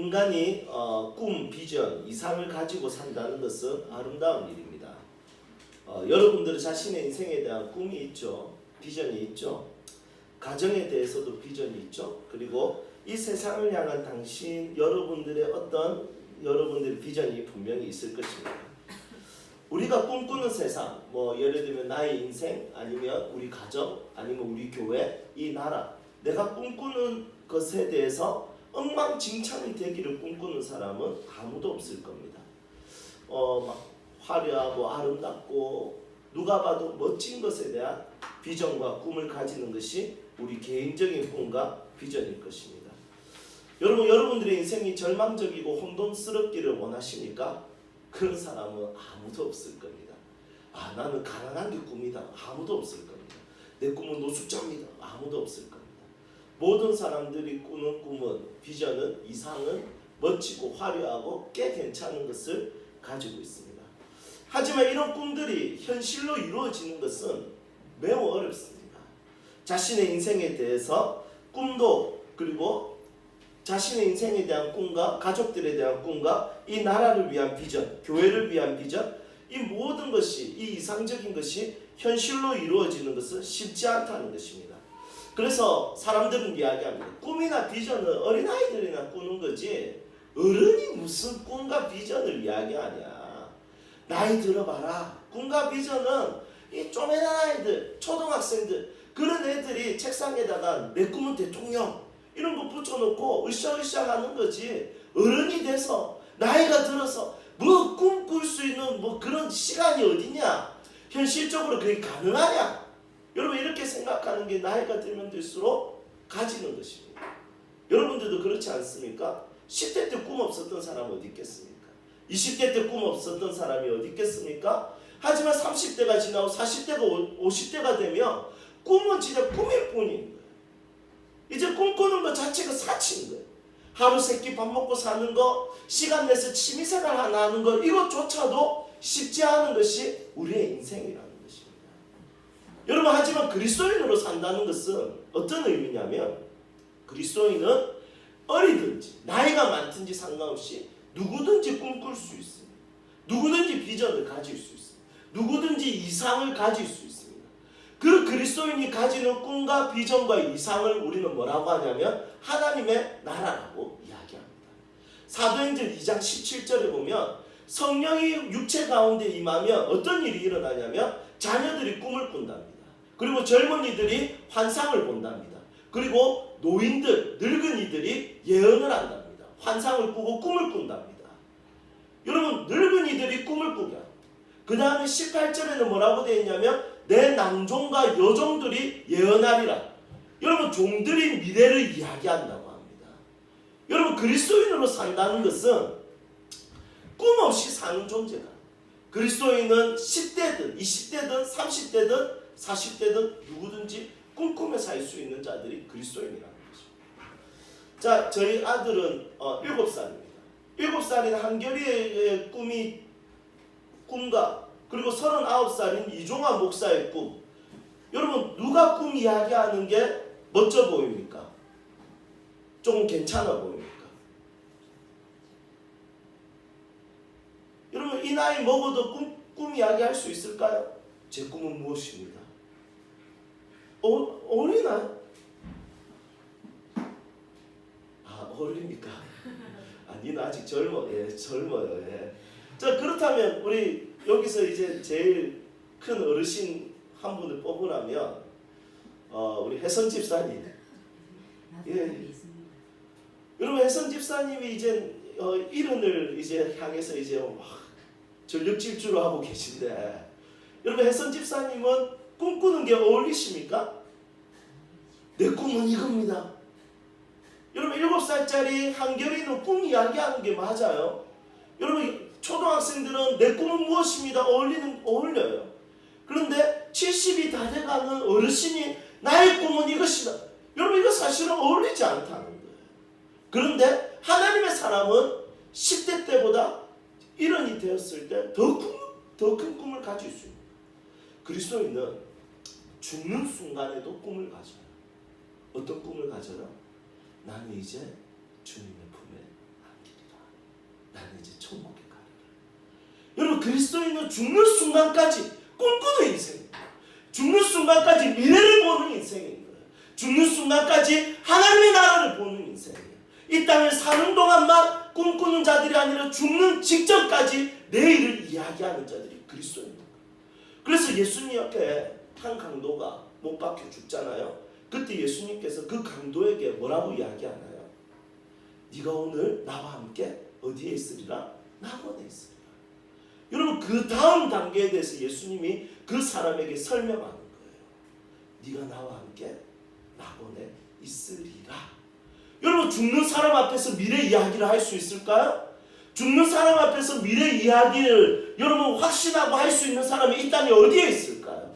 인간이 꿈, 비전, 이상을 가지고 산다는 것은 아름다운 일입니다. 여러분들은 자신의 인생에 대한 꿈이 있죠. 비전이 있죠. 가정에 대해서도 비전이 있죠. 그리고 이 세상을 향한 여러분들의 여러분들의 비전이 분명히 있을 것입니다. 우리가 꿈꾸는 세상, 예를 들면 나의 인생, 아니면 우리 가정, 아니면 우리 교회, 이 나라, 내가 꿈꾸는 것에 대해서 엉망진창이 되기를 꿈꾸는 사람은 아무도 없을 겁니다. 막 화려하고 아름답고 누가 봐도 멋진 것에 대한 비전과 꿈을 가지는 것이 우리 개인적인 꿈과 비전일 것입니다. 여러분들의 인생이 절망적이고 혼돈스럽기를 원하십니까? 그런 사람은 아무도 없을 겁니다. 나는 가난한 게 꿈이다. 아무도 없을 겁니다. 내 꿈은 노숙자입니다. 아무도 없을 겁니다. 모든 사람들이 꾸는 꿈은, 비전은, 이상은 멋지고 화려하고 꽤 괜찮은 것을 가지고 있습니다. 하지만 이런 꿈들이 현실로 이루어지는 것은 매우 어렵습니다. 자신의 인생에 대해서 꿈도, 그리고 자신의 인생에 대한 꿈과 가족들에 대한 꿈과 이 나라를 위한 비전, 교회를 위한 비전, 이 모든 것이, 이 이상적인 것이 현실로 이루어지는 것은 쉽지 않다는 것입니다. 그래서 사람들은 이야기합니다. 꿈이나 비전은 어린아이들이나 꾸는 거지 어른이 무슨 꿈과 비전을 이야기하냐. 나이 들어봐라. 꿈과 비전은 이 쪼매난 아이들, 초등학생들, 그런 애들이 책상에다가 내 꿈은 대통령 이런 거 붙여놓고 으쌰으쌰 하는 거지, 어른이 돼서 나이가 들어서 꿈 꿀 수 있는 그런 시간이 어디냐, 현실적으로 그게 가능하냐. 여러분, 이렇게 생각하는 게 나이가 들면 들수록 가지는 것입니다. 여러분들도 그렇지 않습니까? 10대 때 꿈 없었던 사람 어디 있겠습니까? 20대 때 꿈 없었던 사람이 어디 있겠습니까? 하지만 30대가 지나고 40대가 50대가 되면 꿈은 진짜 꿈일 뿐인 거예요. 이제 꿈꾸는 것 자체가 사치인 거예요. 하루 세끼 밥 먹고 사는 거, 시간 내서 취미생활 하나 하는 거, 이것조차도 쉽지 않은 것이 우리의 인생이라는 것입니다. 여러분, 하지만 그리스도인으로 산다는 것은 어떤 의미냐면, 그리스도인은 어리든지 나이가 많든지 상관없이 누구든지 꿈꿀 수 있습니다. 누구든지 비전을 가질 수 있습니다. 누구든지 이상을 가질 수 있습니다. 그 그리스도인이 가지는 꿈과 비전과 이상을 우리는 뭐라고 하냐면 하나님의 나라라고 이야기합니다. 사도행전 2장 17절에 보면 성령이 육체 가운데 임하면 어떤 일이 일어나냐면 자녀들이 꿈을 꾼답니다. 그리고 젊은이들이 환상을 본답니다. 그리고 노인들, 늙은이들이 예언을 한답니다. 환상을 꾸고 꿈을 꾼답니다. 여러분, 늙은이들이 꿈을 꾸게 합니다. 그 다음에 18절에는 뭐라고 되어 있냐면 내 남종과 여종들이 예언하리라. 여러분, 종들이 미래를 이야기한다고 합니다. 여러분, 그리스도인으로 산다는 것은 꿈 없이 사는 존재가, 그리스도인은 10대든 20대든 30대든 40대든 누구든지 꿈꾸며 살 수 있는 자들이 그리스도인이라는 것입니다. 자, 저희 아들은 7살입니다. 7살인 한결이의 꿈과 그리고 39살인 이종환 목사의 꿈. 여러분, 누가 꿈 이야기하는 게 멋져 보입니까? 좀 괜찮아 보입니까? 여러분, 이 나이 먹어도 꿈 이야기할 수 있을까요? 제 꿈은 무엇입니다. 어리나요? 어립니까? 니는 아직 젊어요. 예. 자, 그렇다면 우리 여기서 이제 제일 큰 어르신 한 분을 뽑으라면 우리 혜선 집사님. 예. 여러분, 혜선 집사님이 이제 일흔을 이제 향해서 이제 전력 질주를 하고 계신데, 여러분, 혜선 집사님은 꿈꾸는 게 어울리십니까? 내 꿈은 이겁니다. 여러분, 7살짜리 한결이는 꿈 이야기하는 게 맞아요. 여러분, 초등학생들은 내 꿈은 무엇입니다. 어울려요. 그런데 70이 다 돼가는 어르신이 나의 꿈은 이것이다. 여러분, 이거 사실은 어울리지 않다는 거예요. 그런데 하나님의 사람은 10대 때보다 일흔이 되었을 때 더 큰 꿈을 가질 수 있는, 그리스도인은 죽는 순간에도 꿈을 가져요. 어떤 꿈을 가져요? 나는 이제 주님의 품에 나는 이제 천국에 가리라. 여러분, 그리스도인은 죽는 순간까지 꿈꾸는 인생입니다. 죽는 순간까지 미래를 보는 인생인 거예요. 죽는 순간까지 하나님의 나라를 보는 인생이에요. 이 땅을 사는 동안만 꿈꾸는 자들이 아니라 죽는 직전까지 내일을 이야기하는 자들이 그리스도입니다. 그래서 예수님 옆에 한 강도가 못 박혀 죽잖아요. 그때 예수님께서 그 강도에게 뭐라고 이야기하나요? 네가 오늘 나와 함께 어디에 있으리라? 낙원에 있으리라. 여러분, 그 다음 단계에 대해서 예수님이 그 사람에게 설명하는 거예요. 네가 나와 함께 낙원에 있으리라. 여러분, 죽는 사람 앞에서 미래 이야기를 할 수 있을까요? 죽는 사람 앞에서 미래 이야기를 여러분 확신하고 할 수 있는 사람이 이 땅에 어디에 있을까요?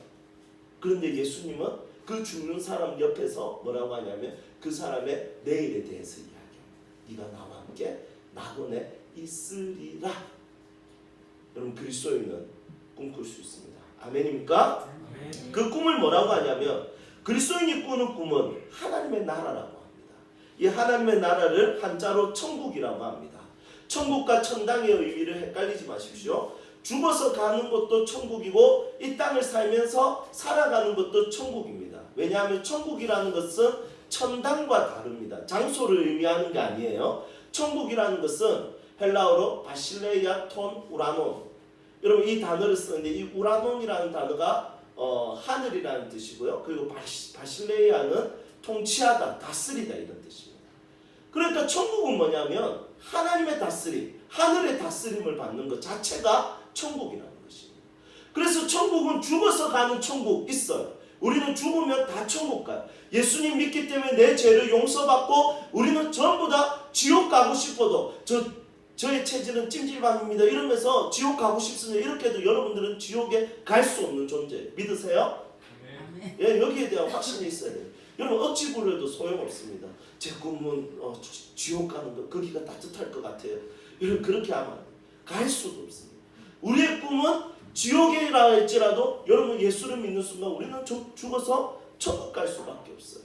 그런데 예수님은 그 죽는 사람 옆에서 뭐라고 하냐면 그 사람의 내일에 대해서 이야기합니다. 네가 나와 함께 낙원에 있으리라. 여러분, 그리스도인은 꿈꿀 수 있습니다. 아멘입니까? 아멘. 그 꿈을 뭐라고 하냐면 그리스도인이 꾸는 꿈은 하나님의 나라라고 합니다. 이 하나님의 나라를 한자로 천국이라고 합니다. 천국과 천당의 의미를 헷갈리지 마십시오. 죽어서 가는 것도 천국이고 이 땅을 살면서 살아가는 것도 천국입니다. 왜냐하면 천국이라는 것은 천당과 다릅니다. 장소를 의미하는 게 아니에요. 천국이라는 것은 헬라어로 바실레이아 톤 우라논. 여러분, 이 단어를 쓰는데 이 우라논이라는 단어가 하늘이라는 뜻이고요. 그리고 바실레이아는 통치하다, 다스리다 이런 뜻입니다. 그러니까 천국은 뭐냐면 하나님의 다스림, 하늘의 다스림을 받는 것 자체가 천국이라는 것입니다. 그래서 천국은 죽어서 가는 천국 있어요. 우리는 죽으면 다 천국 가요. 예수님 믿기 때문에 내 죄를 용서받고 우리는 전부 다 지옥 가고 싶어도 저의 체질은 찜질방입니다 이러면서 지옥 가고 싶습니다. 이렇게 해도 여러분들은 지옥에 갈 수 없는 존재 믿으세요? 네. 예, 여기에 대한 확신이 있어야 돼요. 여러분, 어찌 굴려도 소용없습니다. 제 꿈은 지옥 가는 거, 거기가 따뜻할 것 같아요. 여러분, 그렇게 하면 갈 수도 없습니다. 우리의 꿈은 지옥이라 할지라도 여러분, 예수를 믿는 순간 우리는 죽어서 천국 갈 수밖에 없어요.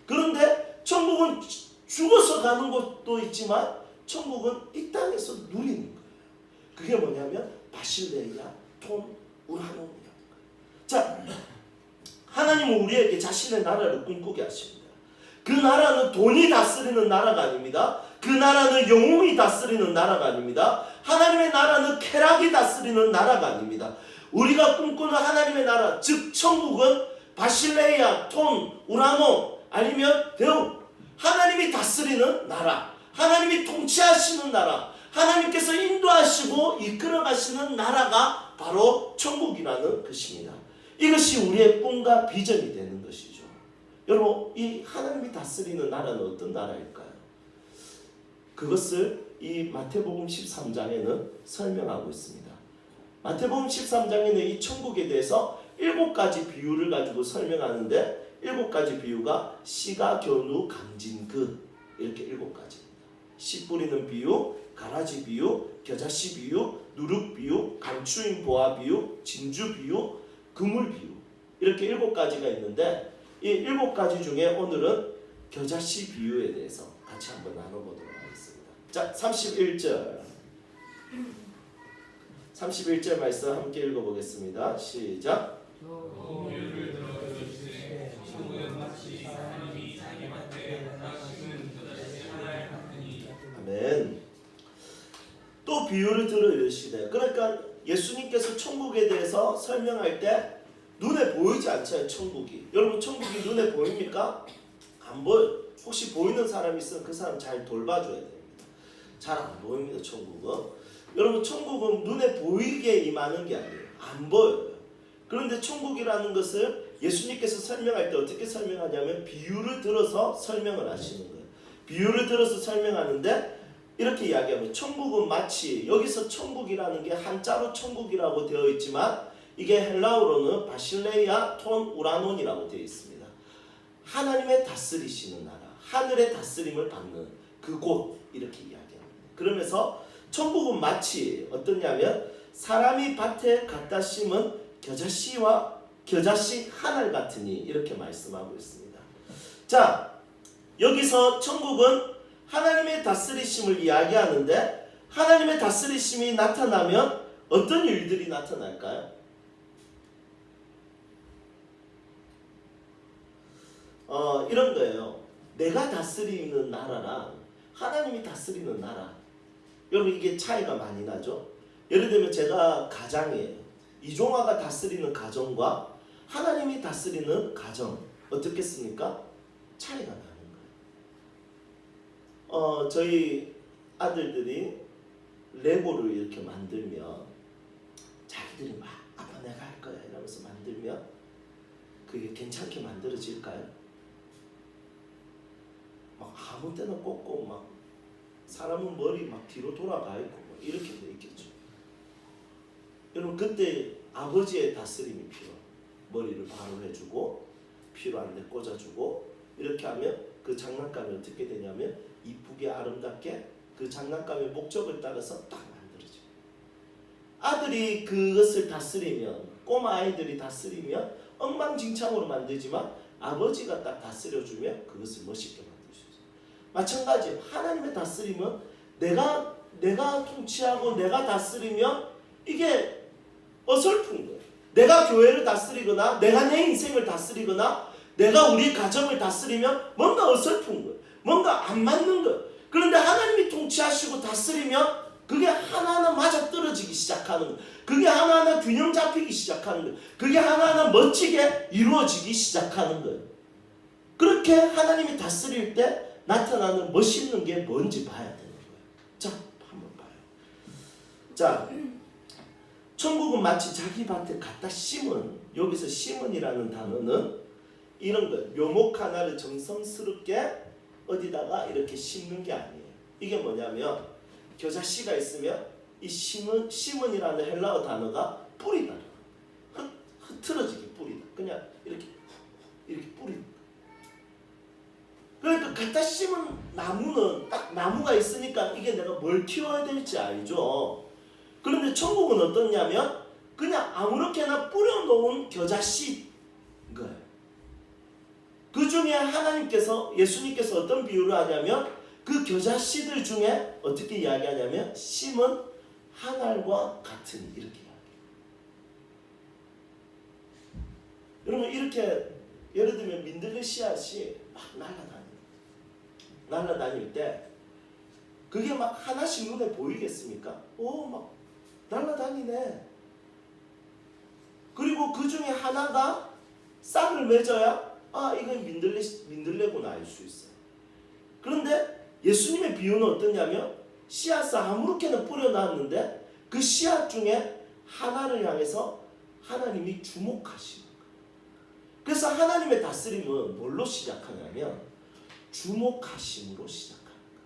그런데 천국은 죽어서 가는 것도 있지만 천국은 이 땅에서 누리는 거예요. 그게 뭐냐면 바실레이아 톤 우라논이라는 거예요. 자, 하나님은 우리에게 자신의 나라를 꿈꾸게 하십니다. 그 나라는 돈이 다스리는 나라가 아닙니다. 그 나라는 영웅이 다스리는 나라가 아닙니다. 하나님의 나라는 쾌락이 다스리는 나라가 아닙니다. 우리가 꿈꾸는 하나님의 나라, 즉 천국은 바실레이아 톤 우라논 아니면 대웅, 하나님이 다스리는 나라, 하나님이 통치하시는 나라, 하나님께서 인도하시고 이끌어가시는 나라가 바로 천국이라는 것입니다. 이것이 우리의 꿈과 비전이 되는 것이죠. 여러분, 이 하나님이 다스리는 나라는 어떤 나라일까요? 그것을 이 마태복음 13장에는 설명하고 있습니다. 마태복음 13장에는 이 천국에 대해서 7가지 비유를 가지고 설명하는데 7가지 비유가 시가, 견우, 강진그 이렇게 7가지입니다. 씨 뿌리는 비유, 가라지 비유, 겨자씨 비유, 누룩 비유, 감추인 보화 비유, 진주 비유, 그물 비유 이렇게 7가지가 있는데 이 7가지 중에 오늘은 겨자씨 비유에 대해서 같이 한번 나눠보도록 하겠습니다. 자, 31절 말씀 함께 읽어보겠습니다. 시작. 아멘. 또 비유를 들어 이르시되, 그러니까 예수님께서 천국에 대해서 설명할 때 눈에 보이지 않잖아요. 천국이. 여러분, 천국이 눈에 보입니까? 안 보여요. 혹시 보이는 사람이 있으면 그 사람 잘 돌봐줘야 됩니다. 잘 안 보입니다. 천국은. 여러분, 천국은 눈에 보이게 임하는 게 아니에요. 안 보여요. 그런데 천국이라는 것을 예수님께서 설명할 때 어떻게 설명하냐면 비유를 들어서 설명을 하시는 거예요. 비유를 들어서 설명하는데 이렇게 이야기하면 천국은 마치, 여기서 천국이라는 게 한자로 천국이라고 되어 있지만 이게 헬라어로는 바실레이아 톤 우라논이라고 되어 있습니다. 하나님의 다스리시는 나라, 하늘의 다스림을 받는 그곳 이렇게 이야기합니다. 그러면서 천국은 마치 어떠냐면 사람이 밭에 갖다 심은 겨자씨 하늘 같으니 이렇게 말씀하고 있습니다. 자, 여기서 천국은 하나님의 다스리심을 이야기하는데 하나님의 다스리심이 나타나면 어떤 일들이 나타날까요? 이런 거예요. 내가 다스리는 나라랑 하나님이 다스리는 나라. 여러분 이게 차이가 많이 나죠? 예를 들면 제가 가장이에요. 이종화가 다스리는 가정과 하나님이 다스리는 가정 어떻겠습니까? 차이가 나는 거예요. 저희 아들들이 레고를 이렇게 만들면 자기들이 막 아빠 내가 할 거야 이러면서 만들면 그게 괜찮게 만들어질까요? 막 아무 때나 꽂고 막 사람은 머리 막 뒤로 돌아가 있고 막 이렇게 돼 있겠죠. 여러분 그때 아버지의 다스림이 필요해요. 머리를 바로 해주고 필요한 데 꽂아주고 이렇게 하면 그 장난감이 어떻게 되냐면 이쁘게 아름답게 그 장난감의 목적을 따라서 딱 만들어져요. 아들이 그것을 다스리면 꼬마 아이들이 다스리면 엉망진창으로 만들지만 아버지가 딱 다스려주면 그것을 멋있게 만들 수 있어요. 마찬가지 하나님의 다스림은 내가 통치하고 내가 다스리면 이게 어설픈 거예요. 내가 교회를 다스리거나 내가 내 인생을 다스리거나 내가 우리 가정을 다스리면 뭔가 어설픈 거예요. 뭔가 안 맞는 거예요. 그런데 하나님이 통치하시고 다스리면 그게 하나하나 맞아떨어지기 시작하는 거예요. 그게 하나하나 균형 잡히기 시작하는 거예요. 그게 하나하나 멋지게 이루어지기 시작하는 거예요. 그렇게 하나님이 다스릴 때 나타나는 멋있는 게 뭔지 봐야 되는 거예요. 자, 한번 봐요. 자, 천국은 마치 자기 밭에 갖다 심은, 여기서 심은이라는 단어는 이런 거예요. 묘목 하나를 정성스럽게 어디다가 이렇게 심는 게 아니에요. 이게 뭐냐면 겨자씨가 있으면 이 심은이라는 헬라어 단어가 뿌리다. 흐트러지게 뿌리다. 그냥 이렇게 뿌리다. 그러니까 갖다 심은 나무는 딱 나무가 있으니까 이게 내가 뭘 키워야 될지 알죠. 그런데 천국은 어떻냐면 그냥 아무렇게나 뿌려놓은 겨자씨인 거예요. 그 중에 하나님께서 예수님께서 어떤 비유를 하냐면 그 겨자씨들 중에 어떻게 이야기하냐면 심은 한 알과 같으니 이렇게 이야기해요. 여러분 이렇게 예를 들면 민들레 씨앗이 막 날아다닐 때 그게 막 하나씩 눈에 보이겠습니까? 막 날아다니네. 그리고 그 중에 하나가 싹을 맺어야 이건 민들레구나 알 수 있어요. 그런데 예수님의 비유는 어떠냐면 씨앗을 아무렇게나 뿌려놨는데 그 씨앗 중에 하나를 향해서 하나님이 주목하시는 거예요. 그래서 하나님의 다스림은 뭘로 시작하냐면 주목하심으로 시작하는 거예요.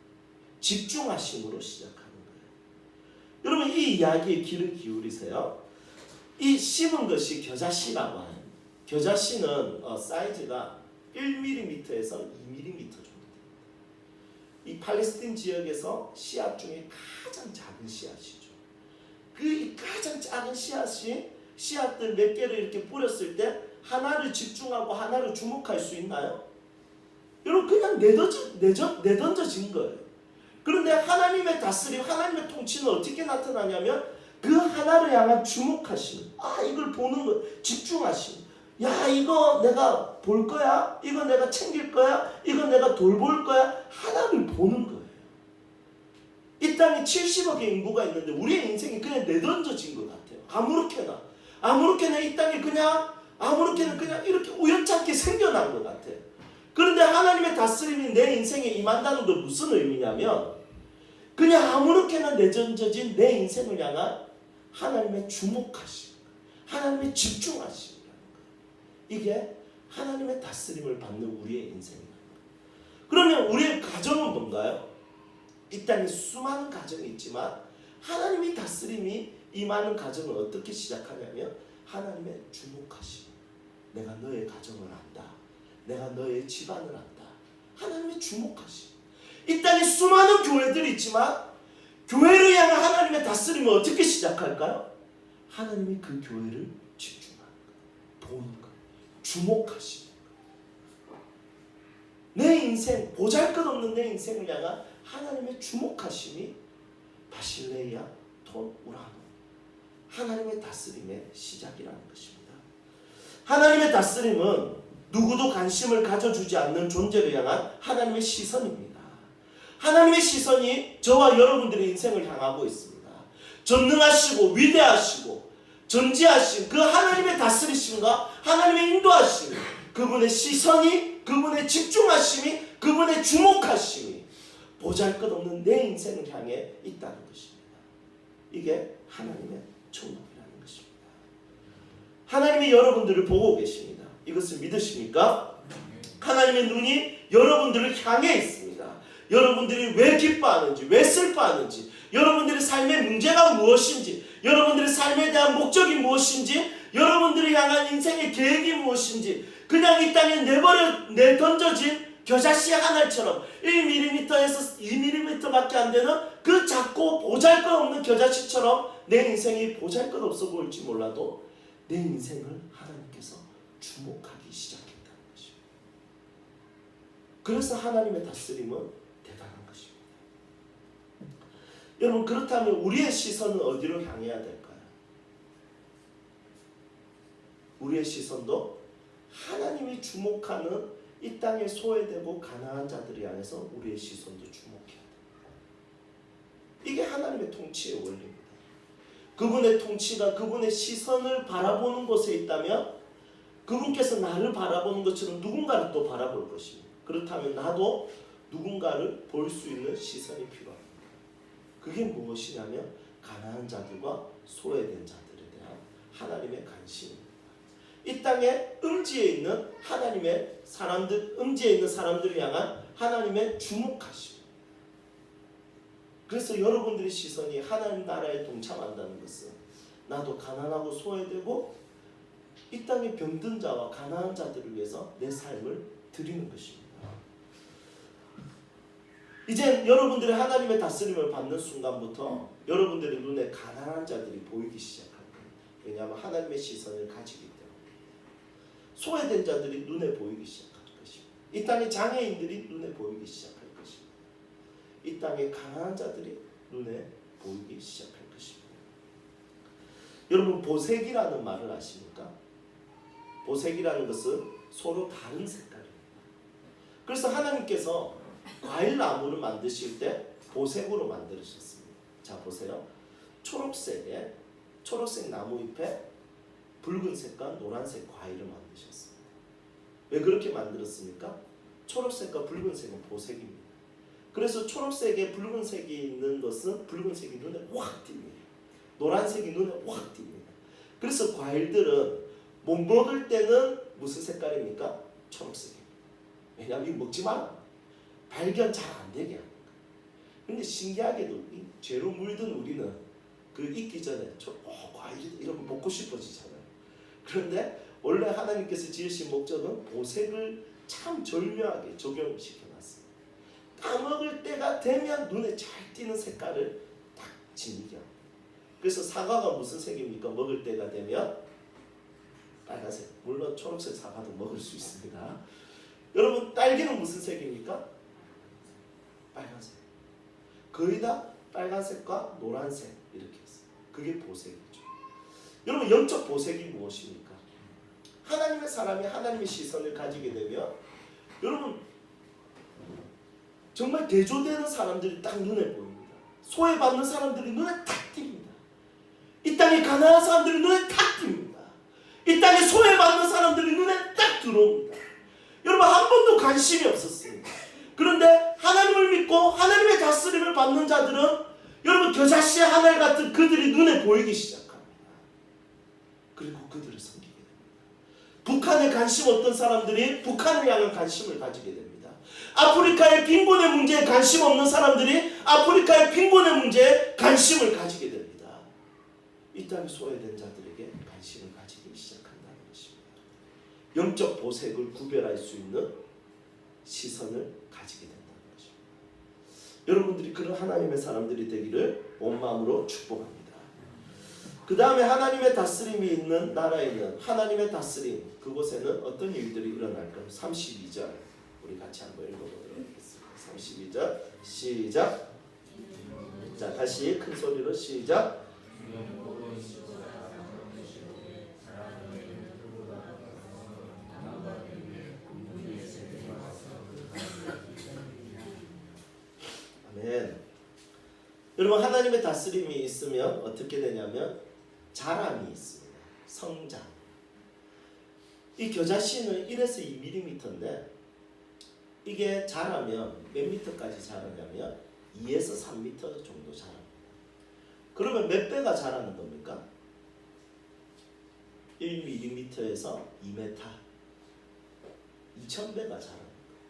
집중하심으로 시작하는 거예요. 여러분 이 이야기에 귀를 기울이세요. 이 심은 것이 겨자씨라고 하는 겨자씨는 사이즈가 1mm에서 2mm 정도 됩니다. 이 팔레스틴 지역에서 씨앗 중에 가장 작은 씨앗이죠. 그 가장 작은 씨앗들 몇 개를 이렇게 뿌렸을 때 하나를 집중하고 하나를 주목할 수 있나요? 여러분 그냥 내던져진 거예요. 그런데 하나님의 다스림, 하나님의 통치는 어떻게 나타나냐면 그 하나를 향한 주목하심, 이걸 보는 거, 집중하심. 야 이거 내가 볼 거야? 이거 내가 챙길 거야? 이거 내가 돌볼 거야? 하나를 보는 거예요. 이 땅에 70억의 인구가 있는데 우리의 인생이 그냥 내던져진 것 같아요. 아무렇게나 이 땅에 그냥 이렇게 우연찮게 생겨난 것 같아요. 그런데 하나님의 다스림이 내 인생에 임한다는 건 무슨 의미냐면 그냥 아무렇게나 내던져진 내 인생을 향한 하나님의 주목하심, 하나님의 집중하심. 이게 하나님의 다스림을 받는 우리의 인생입니다. 그러면 우리의 가정은 뭔가요? 이 땅에 수많은 가정이 있지만 하나님의 다스림이 임하는 가정은 어떻게 시작하냐면 하나님의 주목하심. 내가 너의 가정을 안다. 내가 너의 집안을 안다. 하나님의 주목하심. 이 땅에 수많은 교회들이 있지만 교회를 향한 하나님의 다스림은 어떻게 시작할까요? 하나님이 그 교회를 집중하는 거예요. 보는 거예요. 주목하시는 거예요. 내 인생, 보잘것없는 내 인생을 향한 하나님의 주목하심이 바실레이아 톤 우라노. 하나님의 다스림의 시작이라는 것입니다. 하나님의 다스림은 누구도 관심을 가져주지 않는 존재를 향한 하나님의 시선입니다. 하나님의 시선이 저와 여러분들의 인생을 향하고 있습니다. 전능하시고 위대하시고 전지하신 그 하나님의 다스리심과 하나님의 인도하심, 그분의 시선이, 그분의 집중하심이, 그분의 주목하심이 보잘것없는 내 인생을 향해 있다는 것입니다. 이게 하나님의 천국이라는 것입니다. 하나님이 여러분들을 보고 계십니다. 이것을 믿으십니까? 하나님의 눈이 여러분들을 향해 있습니다. 여러분들이 왜 기뻐하는지, 왜 슬퍼하는지, 여러분들의 삶의 문제가 무엇인지, 여러분들의 삶에 대한 목적이 무엇인지, 여러분들을 향한 인생의 계획이 무엇인지, 그냥 이 땅에 내던져진 겨자씨 하나처럼 1mm에서 2mm밖에 안 되는 그 작고 보잘것없는 겨자씨처럼 내 인생이 보잘것없어 보일지 몰라도 내 인생을 하나님께서 주목하기 시작했다는 것입니다. 그래서 하나님의 다스림은 대단한 것입니다. 여러분, 그렇다면 우리의 시선은 어디로 향해야 될까요? 우리의 시선도 하나님이 주목하는 이 땅에 소외되고 가난한 자들을 향해서 우리의 시선도 주목해야 됩니다. 이게 하나님의 통치의 원리입니다. 그분의 통치가 그분의 시선을 바라보는 곳에 있다면 그분께서 나를 바라보는 것처럼 누군가를 또 바라볼 것입니다. 그렇다면 나도 누군가를 볼 수 있는 시선이 필요합니다. 그게 무엇이냐면 가난한 자들과 소외된 자들에 대한 하나님의 관심입니다. 이 땅에 음지에 있는 하나님의 사람들, 음지에 있는 사람들을 향한 하나님의 주목하심. 그래서 여러분들의 시선이 하나님 나라에 동참한다는 것은 나도 가난하고 소외되고 이 땅에 병든 자와 가난한 자들을 위해서 내 삶을 드리는 것입니다. 이제 여러분들이 하나님의 다스림을 받는 순간부터 여러분들의 눈에 가난한 자들이 보이기 시작합니다. 왜냐하면 하나님의 시선을 가지기 때문에. 소외된 자들이 눈에 보이기 시작할 것입니다. 이 땅의 장애인들이 눈에 보이기 시작할 것입니다. 이 땅의 가난한 자들이 눈에 보이기 시작할 것입니다. 여러분, 보색이라는 말을 아십니까? 보색이라는 것은 서로 다른 색깔입니다. 그래서 하나님께서 과일 나무를 만드실 때 보색으로 만드셨습니다. 자, 보세요. 초록색 나무 잎에 붉은색과 노란색 과일을 만드셨습니다. 왜 그렇게 만들었습니까? 초록색과 붉은색은 보색입니다. 그래서 초록색에 붉은색이 있는 것은 붉은색이 눈에 확 띕니다. 노란색이 눈에 확 띕니다. 그래서 과일들은 못 먹을 때는 무슨 색깔입니까? 초록색입니다. 왜냐하면 이거 먹지 마라. 발견 잘 안 되게 합니다. 그런데 신기하게도 이 죄로 물든 우리는 그 익기 전에 과일 이런 거 먹고 싶어지잖아요. 그런데 원래 하나님께서 지으신 목적은 보색을 참 절묘하게 적용시켜놨습니다. 따먹을 때가 되면 눈에 잘 띄는 색깔을 딱 지니게 합니다. 그래서 사과가 무슨 색입니까? 먹을 때가 되면 빨간색. 물론 초록색 사과도 먹을 수 있습니다. 여러분, 딸기는 무슨 색입니까? 빨간색. 거의 다 빨간색과 노란색 이렇게 했어요. 그게 보색이죠. 여러분, 영적 보색이 무엇입니까? 하나님의 사람이 하나님의 시선을 가지게 되면 여러분 정말 대조되는 사람들이 딱 눈에 보입니다. 소외받는 사람들이 눈에 탁 띕니다. 이 땅에 가난한 사람들이 눈에 탁 띕니다. 이 땅에 소외받는 사람들이 눈에 딱 들어옵니다. 여러분, 한 번도 관심이 없었습니다. 그런데 하나님을 믿고 하나님의 다스림을 받는 자들은 여러분 겨자씨 하늘 같은 그들이 눈에 보이기 시작합니다. 그리고 그들을 섬기게 됩니다. 북한에 관심 없던 사람들이 북한을 향한 관심을 가지게 됩니다. 아프리카의 빈곤의 문제에 관심 없는 사람들이 아프리카의 빈곤의 문제에 관심을 가지게 됩니다. 이 땅에 소외된 자들에게 관심을 가지기 시작한다는 것입니다. 영적 보색을 구별할 수 있는 시선을 가지게 된다는 것입니다. 여러분들이 그런 하나님의 사람들이 되기를 온 마음으로 축복합니다. 그 다음에 하나님의 다스림이 있는 나라에는 하나님의 다스림, 그곳에는 어떤 일들이 일어날까요? 32절 우리 같이 한번 읽어보도록 하겠습니다. 32절 시작. 자, 다시 큰 소리로 시작. 아멘. 여러분, 하나님의 다스림이 있으면 어떻게 되냐면 자람이 있습니다. 성장. 이 겨자씨는 1에서 2mm인데 이게 자라면 몇 미터까지 자라냐면 2에서 3m 정도 자랍니다. 그러면 몇 배가 자라는 겁니까? 1mm에서 2m, 2000배가 자라는 거예요.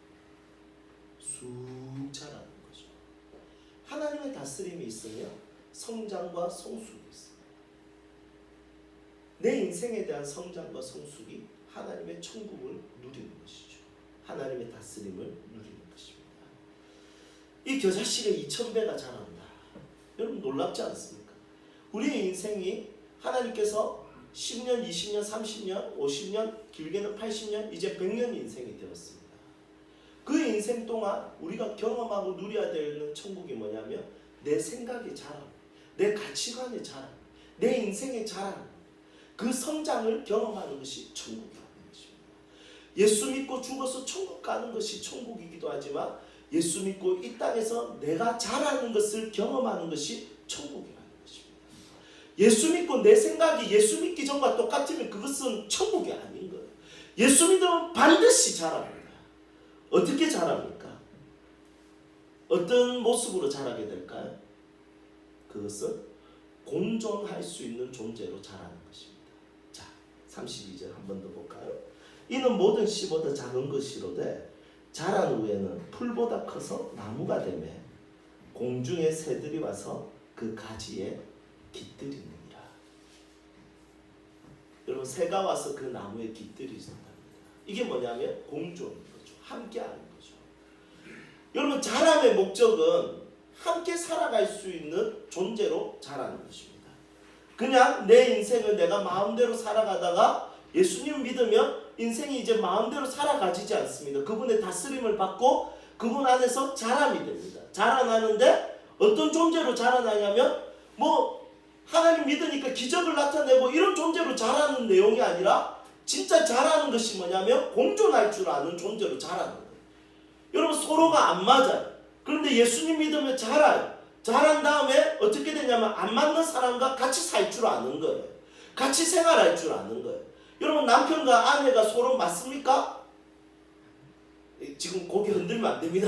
쑥 자라는 거죠. 하나님의 다스림이 있으면 성장과 성숙이 있습니다. 내 인생에 대한 성장과 성숙이 하나님의 천국을 누리는 것이죠. 하나님의 다스림을 누리는 것입니다. 이 겨자씨가 2000배가 자란다. 여러분 놀랍지 않습니까? 우리의 인생이 하나님께서 10년, 20년, 30년, 50년, 길게는 80년, 이제 100년 인생이 되었습니다. 그 인생 동안 우리가 경험하고 누려야 되는 천국이 뭐냐면 내 생각의 자람, 내 가치관의 자람, 내 인생의 자람, 그 성장을 경험하는 것이 천국이라는 것입니다. 예수 믿고 죽어서 천국 가는 것이 천국이기도 하지만 예수 믿고 이 땅에서 내가 자라는 것을 경험하는 것이 천국이라는 것입니다. 예수 믿고 내 생각이 예수 믿기 전과 똑같으면 그것은 천국이 아닌 거예요. 예수 믿으면 반드시 자랍니다. 어떻게 자랍니까? 어떤 모습으로 자라게 될까요? 그것은 공존할 수 있는 존재로 자라는 것입니다. 자, 32절 한 번 더 볼까요? 이는 모든 씨보다 작은 것이로되 자란 후에는 풀보다 커서 나무가 되매 공중의 새들이 와서 그 가지에 깃들이느니라. 여러분, 새가 와서 그 나무에 깃들이신답니다. 이게 뭐냐면 공존인 거죠. 함께하는 거죠. 여러분, 자람의 목적은 함께 살아갈 수 있는 존재로 자라는 것입니다. 그냥 내 인생을 내가 마음대로 살아가다가 예수님 믿으면 인생이 이제 마음대로 살아가지지 않습니다. 그분의 다스림을 받고 그분 안에서 자람이 됩니다. 자라나는데 어떤 존재로 자라나냐면 하나님 믿으니까 기적을 나타내고 이런 존재로 자라는 내용이 아니라 진짜 자라는 것이 뭐냐면 공존할 줄 아는 존재로 자라는 거예요. 여러분, 서로가 안 맞아요. 그런데 예수님 믿으면 자라요. 자란 다음에 어떻게 되냐면 안 맞는 사람과 같이 살 줄 아는 거예요. 같이 생활할 줄 아는 거예요. 여러분, 남편과 아내가 서로 맞습니까? 지금 고개 흔들면 안 됩니다.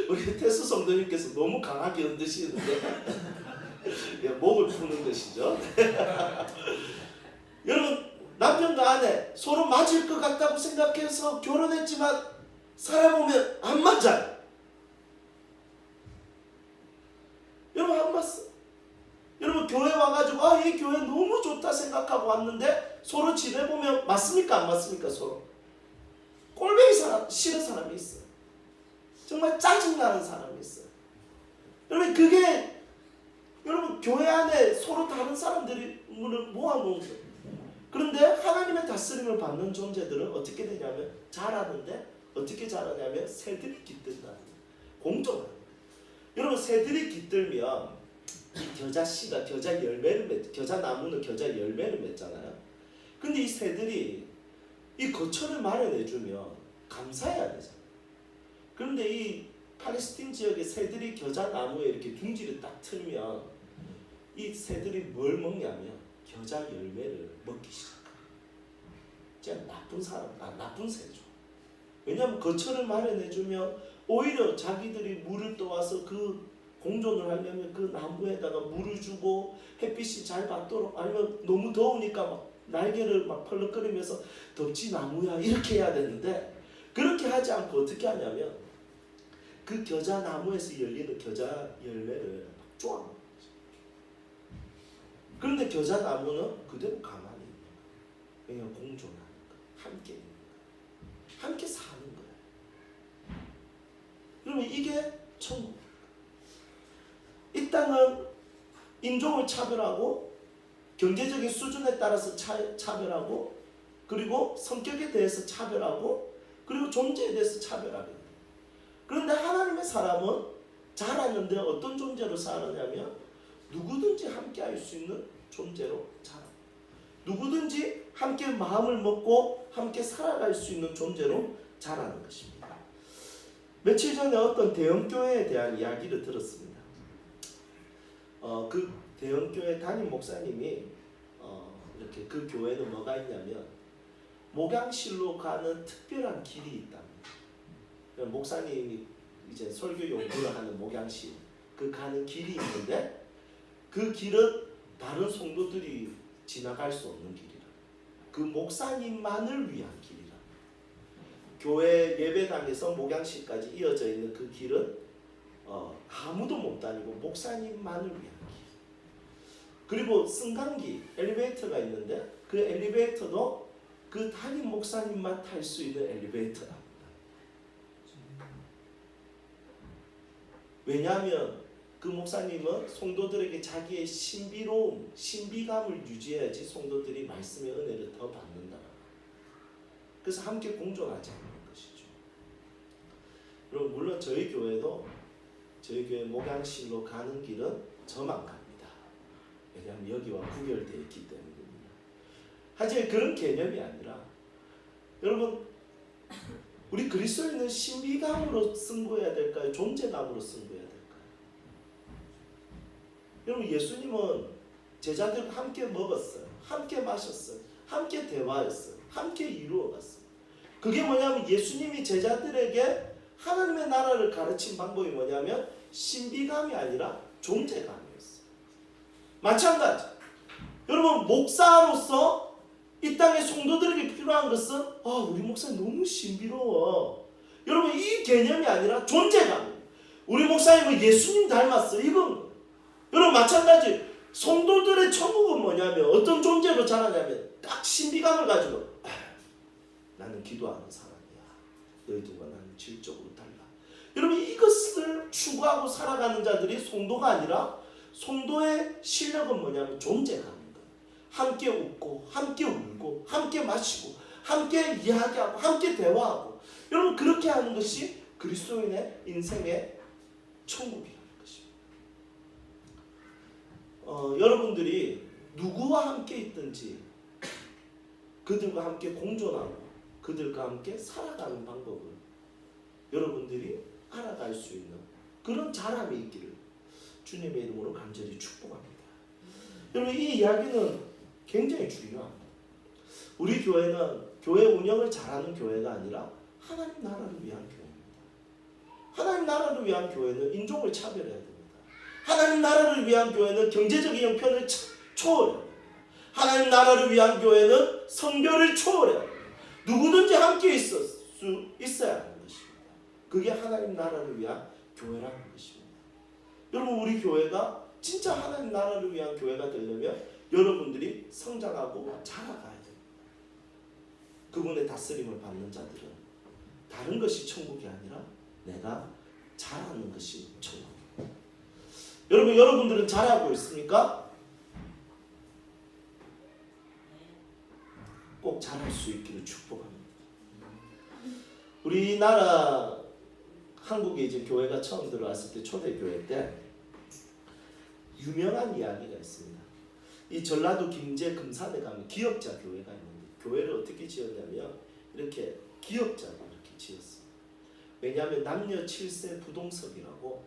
우리 태수 성도님께서 너무 강하게 흔드시는데 목을 푸는 것이죠. 여러분, 남편과 아내 서로 맞을 것 같다고 생각해서 결혼했지만 살아보면 안 맞아요. 여러분, 안 맞어. 여러분, 교회 와가지고 이 교회 너무 좋다 생각하고 왔는데 서로 지내보면 맞습니까? 안 맞습니까? 서로 꼴보기 싫은 사람이 있어요. 정말 짜증나는 사람이 있어요. 여러분, 그게 여러분 교회 안에 서로 다른 사람들이 모아놓은 거예요. 그런데 하나님의 다스림을 받는 존재들은 어떻게 되냐면 자라는데 어떻게 자라냐면 새들이 깃든다는 거예요. 공존하는 거예요. 여러분, 새들이 깃들면 이 겨자씨가 겨자나무는 겨자 열매를 맺잖아요. 근데 이 새들이 이 거처를 마련해주면 감사해야 되잖아요. 그런데 이 팔레스틴 지역의 새들이 겨자나무에 이렇게 둥지를 딱 틀면 이 새들이 뭘 먹냐면 겨자 열매를 먹기 시작해요. 진짜 나쁜 새죠. 왜냐하면 거처를 마련해주면 오히려 자기들이 물을 떠와서 그 공존을 하려면 그 나무에다가 물을 주고 햇빛이 잘 받도록, 아니면 너무 더우니까 막 날개를 막 펄럭거리면서 덥지 나무야 이렇게 해야 되는데 그렇게 하지 않고 어떻게 하냐면 그 겨자 나무에서 열리는 겨자 열매를 막 쪼아 먹는 거죠. 그런데 겨자 나무는 그대로 가만히 있는 거예요. 왜냐하면 공존하는 거예요. 함께 있는 거예요. 함께 사는 거예요. 그러면 이게 천국. 이 땅은 인종을 차별하고 경제적인 수준에 따라서 차별하고 그리고 성격에 대해서 차별하고 그리고 존재에 대해서 차별하게 돼요. 그런데 하나님의 사람은 자랐는데 어떤 존재로 자라냐면 누구든지 함께 할 수 있는 존재로 자라. 누구든지 함께 마음을 먹고 함께 살아갈 수 있는 존재로 자라는 것입니다. 며칠 전에 어떤 대형교회에 대한 이야기를 들었습니다. 그 대형교회 담임 목사님이 이렇게 그 교회는 뭐가 있냐면 목양실로 가는 특별한 길이 있답니다. 목사님이 이제 설교 연구를 하는 목양실 그 가는 길이 있는데 그 길은 다른 성도들이 지나갈 수 없는 길이라. 그 목사님만을 위한 길이라. 교회 예배당에서 목양실까지 이어져 있는 그 길은 아무도 못 다니고 목사님만을 위한 길. 그리고 승강기 엘리베이터가 있는데 그 엘리베이터도 그 담임 목사님만 탈 수 있는 엘리베이터랍니다. 왜냐하면 그 목사님은 성도들에게 자기의 신비로움, 신비감을 유지해야지 성도들이 말씀의 은혜를 더 받는다. 그래서 함께 공존하지 않는 것이죠. 여러분 물론 저희 교회도 저희 교회 목양실로 가는 길은 저만 갑니다. 왜냐하면 여기와 구별되어 있기 때문입니다. 하지만 그런 개념이 아니라 여러분 우리 그리스도인은 신비감으로 승부해야 될까요? 존재감으로 승부해야 될까요? 여러분 예수님은 제자들과 함께 먹었어요. 함께 마셨어요. 함께 대화했어요. 함께 이루어갔어요. 그게 뭐냐면 예수님이 제자들에게 하나님의 나라를 가르친 방법이 뭐냐면 신비감이 아니라 존재감이었어요. 마찬가지. 여러분 목사로서 이 땅의 성도들에게 필요한 것은 우리 목사님 너무 신비로워. 여러분 이 개념이 아니라 존재감이에요. 우리 목사님은 예수님 닮았어. 이건 여러분 마찬가지. 성도들의 천국은 뭐냐면 어떤 존재로 자라냐면 딱 신비감을 가지고 나는 기도하는 사람이야. 너희들과 나는 질적으로 달라. 여러분 이것을 추구하고 살아가는 자들이 성도가 아니라 성도의 실력은 뭐냐면 존재감인 거예요. 함께 웃고 함께 울고 함께 마시고 함께 이야기하고 함께 대화하고 여러분 그렇게 하는 것이 그리스도인의 인생의 천국이라는 것입니다. 여러분들이 누구와 함께 있든지 그들과 함께 공존하고 그들과 함께 살아가는 방법을 여러분들이 알아갈 수 있는 그런 자람이 있기를 주님의 이름으로 간절히 축복합니다. 여러분 이 이야기는 굉장히 중요합니다. 우리 교회는 교회 운영을 잘하는 교회가 아니라 하나님 나라를 위한 교회입니다. 하나님 나라를 위한 교회는 인종을 차별해야 됩니다. 하나님 나라를 위한 교회는 경제적인 형편을 초월해야 됩니다. 하나님 나라를 위한 교회는 성별을 초월해야 됩니다. 누구든지 함께 있을 수 있어야 하는 것입니다. 그게 하나님 나라를 위한 교회라는 것입니다. 여러분 우리 교회가 진짜 하나님 나라를 위한 교회가 되려면 여러분들이 성장하고 자라가야 됩니다. 그분의 다스림을 받는 자들은 다른 것이 천국이 아니라 내가 자라는 것이 천국입니다. 여러분들은 잘하고 있습니까? 꼭 잘할 수 있기를 축복합니다. 우리나라 한국에 이제 교회가 처음 들어왔을 때 초대교회 때 유명한 이야기가 있습니다. 이 전라도 김제 금산에 가면 기역자 교회가 있는데 교회를 어떻게 지었냐면 이렇게 기역자로 이렇게 지었어요. 왜냐하면 남녀 7세 부동석이라고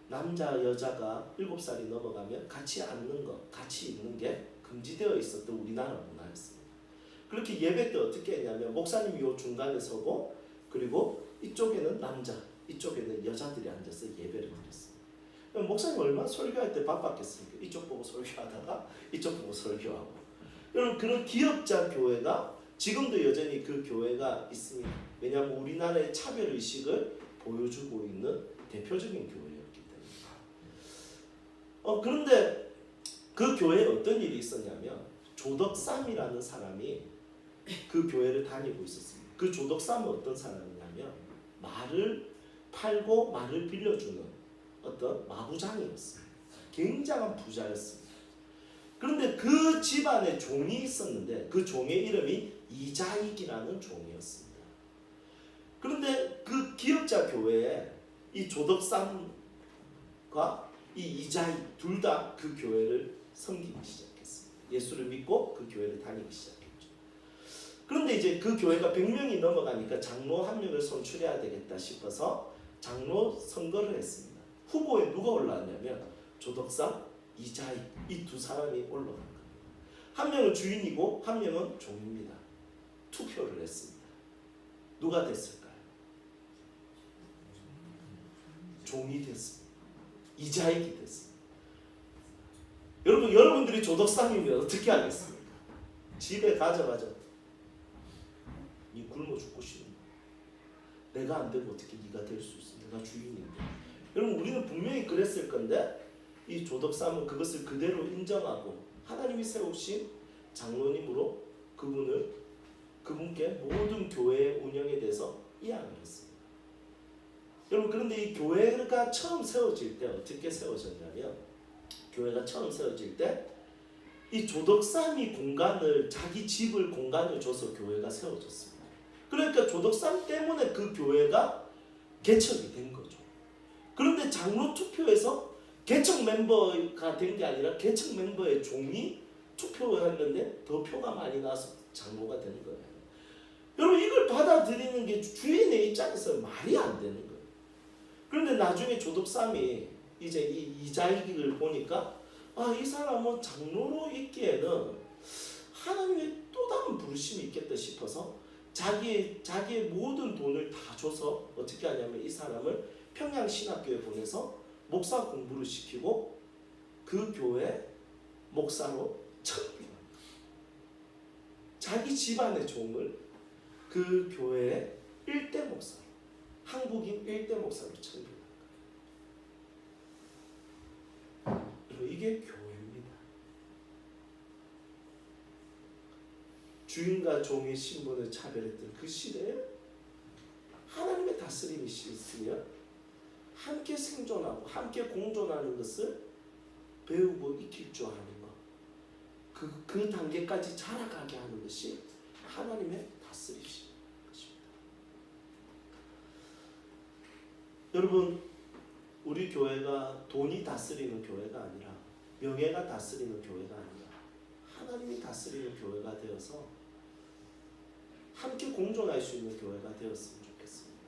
남자 여자가 7살이 넘어가면 같이 앉는 것, 같이 있는 게 금지되어 있었던 우리나라 문화였습니다. 그렇게 예배 때 어떻게 했냐면 목사님이 요 중간에 서고 그리고 이쪽에는 남자, 이쪽에는 여자들이 앉아서 예배를 드렸습니다. 목사님 얼마나 설교할 때 바빴겠습니까? 이쪽 보고 설교하다가 이쪽 보고 설교하고. 여러분 그런 기역자 교회가 지금도 여전히 그 교회가 있습니다. 왜냐하면 우리나라의 차별의식을 보여주고 있는 대표적인 교회였기 때문에. 그런데 그 교회에 어떤 일이 있었냐면 조덕삼이라는 사람이 그 교회를 다니고 있었습니다. 그 조덕삼은 어떤 사람이냐면 말을 팔고 말을 빌려주는 어떤 마부장이었습니다. 굉장한 부자였습니다. 그런데 그 집안에 종이 있었는데 그 종의 이름이 이자익이라는 종이었습니다. 그런데 그 기역자 교회에 이 조덕삼 이 이자이 둘 다 그 교회를 섬기기 시작했습니다. 예수를 믿고 그 교회를 다니기 시작했죠. 그런데 이제 그 교회가 100명이 넘어가니까 장로 한 명을 선출해야 되겠다 싶어서 장로 선거를 했습니다. 후보에 누가 올라왔냐면 조덕삼, 이자이 이 두 사람이 올라간 겁니다. 한 명은 주인이고 한 명은 종입니다. 투표를 했습니다. 누가 됐을까요? 종이 됐습니다. 이자익이 됐습니다. 여러분들이 조덕삼이면 어떻게 하겠습니까? 집에 가자마자 니 굶어 죽고 싶나? 내가 안 되면 어떻게 네가 될 수 있어? 내가 주인인데. 여러분 우리는 분명히 그랬을 건데 이 조덕삼은 그것을 그대로 인정하고 하나님이 세우신 장로님으로 그분께 모든 교회의 운영에 대해서 이양을 했습니다. 여러분 그런데 이 교회가 처음 세워질 때 어떻게 세워졌냐면 교회가 처음 세워질 때 이 조덕삼이 자기 집을 공간을 줘서 교회가 세워졌습니다. 그러니까 조덕삼 때문에 그 교회가 개척이 된 거죠. 그런데 장로 투표에서 개척 멤버가 된 게 아니라 개척 멤버의 종이 투표를 했는데 더 표가 많이 나서 장로가 되는 거예요. 여러분 이걸 받아들이는 게 주인의 입장에서 말이 안 되는 거예요. 그런데 나중에 조덕삼이 이제 이 이자익을 보니까 이 사람은 장로로 있기에는 하나님의 또 다른 부르심이 있겠다 싶어서 자기의 모든 돈을 다 줘서 어떻게 하냐면 이 사람을 평양신학교에 보내서 목사 공부를 시키고 그 교회 목사로 천빙합니다. 자기 집안의 종을 그 교회의 1대 목사로 한국인 1대 목사로 천빙합니다. 이게 교회입니다. 주인과 종의 신분을 차별했던 그 시대에 하나님의 다스림이 있으면 함께 생존하고 함께 공존하는 것을 배우고 익힐 줄 아는 것, 그 단계까지 자라가게 하는 것이 하나님의 다스리신 것입니다. 여러분 우리 교회가 돈이 다스리는 교회가 아니라 명예가 다스리는 교회가 아니라 하나님이 다스리는 교회가 되어서 함께 공존할 수 있는 교회가 되었으면 좋겠습니다.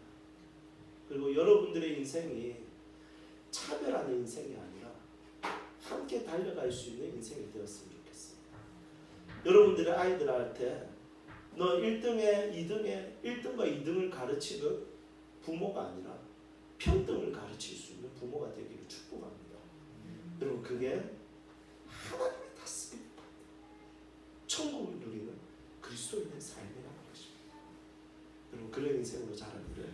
그리고 여러분들의 인생이 차별하는 인생이 아니라 함께 달려갈 수 있는 인생이 되었으면 좋겠습니다. 여러분들의 아이들한테 너 1등과 2등을 가르치는 부모가 아니라 평등을 가르칠 수 있는 부모가 되기를 축복합니다. 여러분 그게 하나님의 다스림 천국을 누리는 그리스도인의 삶이라는 것입니다. 여러분 그런 인생으로 자라기를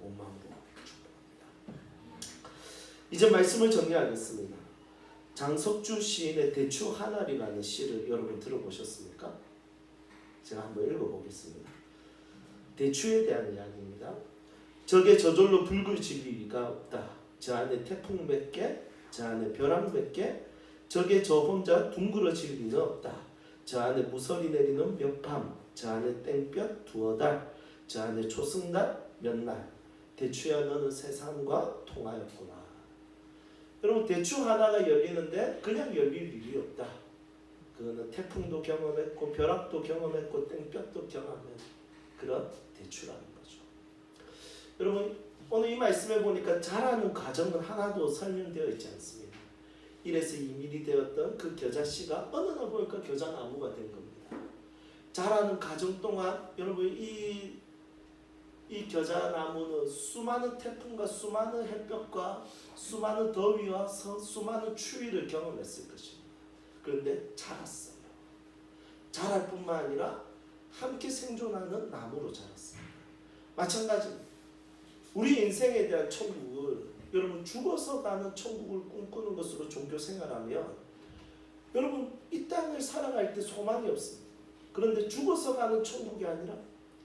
온 마음으로 축복합니다. 이제 말씀을 정리하겠습니다. 장석주 시인의 대추 하나리라는 시를 여러분 들어보셨습니까? 제가 한번 읽어보겠습니다. 대추에 대한 이야기입니다. 적의 저절로 붉을 지기가 없다. 저 안에 태풍 몇 개, 저 안에 벼락 몇 개, 적의 저 혼자 둥그러질 리는 없다. 저 안에 무설이 내리는 몇 밤, 저 안에 땡볕 두어 달, 저 안에 초승달 몇 날. 대추야 너는 세상과 통하였구나. 여러분 대추 하나가 열리는데 그냥 열릴 일이 없다. 그거는 태풍도 경험했고 벼락도 경험했고 땡볕도 경험한 그런 대추라는 거죠. 여러분 오늘 이 말씀에 보니까 자라는 과정은 하나도 설명되어 있지 않습니다. 1에서 2mm 되었던 그 겨자씨가 어느 날 보니까 겨자나무가 된 겁니다. 자라는 과정 동안 여러분 이 겨자나무는 수많은 태풍과 수많은 햇볕과 수많은 더위와 수많은 추위를 경험했을 것입니다. 그런데 자랐어요. 자랄 뿐만 아니라 함께 생존하는 나무로 자랐습니다. 마찬가지입니다. 우리 인생에 대한 천국을 여러분 죽어서 가는 천국을 꿈꾸는 것으로 종교 생활하면 여러분 이 땅을 살아갈 때 소망이 없습니다. 그런데 죽어서 가는 천국이 아니라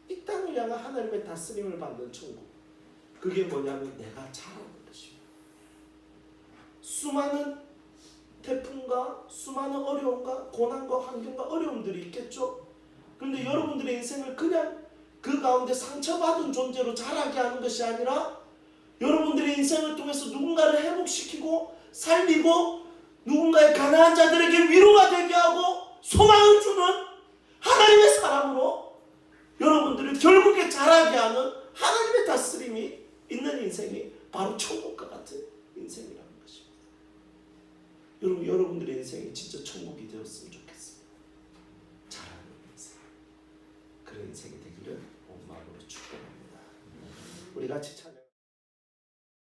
이 땅을 향한 하나님의 다스림을 받는 천국. 그게 뭐냐면 내가 자라는 것입니다. 수많은 태풍과 수많은 어려움과 고난과 환경과 어려움들이 있겠죠. 그런데 여러분들의 인생을 그냥 그 가운데 상처받은 존재로 자라게 하는 것이 아니라 여러분들의 인생을 통해서 누군가를 회복시키고 살리고 누군가의 가난한 자들에게 위로가 되게 하고 소망을 주는 하나님의 사람으로 여러분들을 결국에 자라게 하는 하나님의 다스림이 있는 인생이 바로 천국과 같은 인생이라는 것입니다. 여러분, 여러분들의 인생이 진짜 천국이 되었으면 좋겠습니다. 잘하는 인생, 그런 인생이 되기를 온 마음으로 축복합니다. 우리 같이 찬양.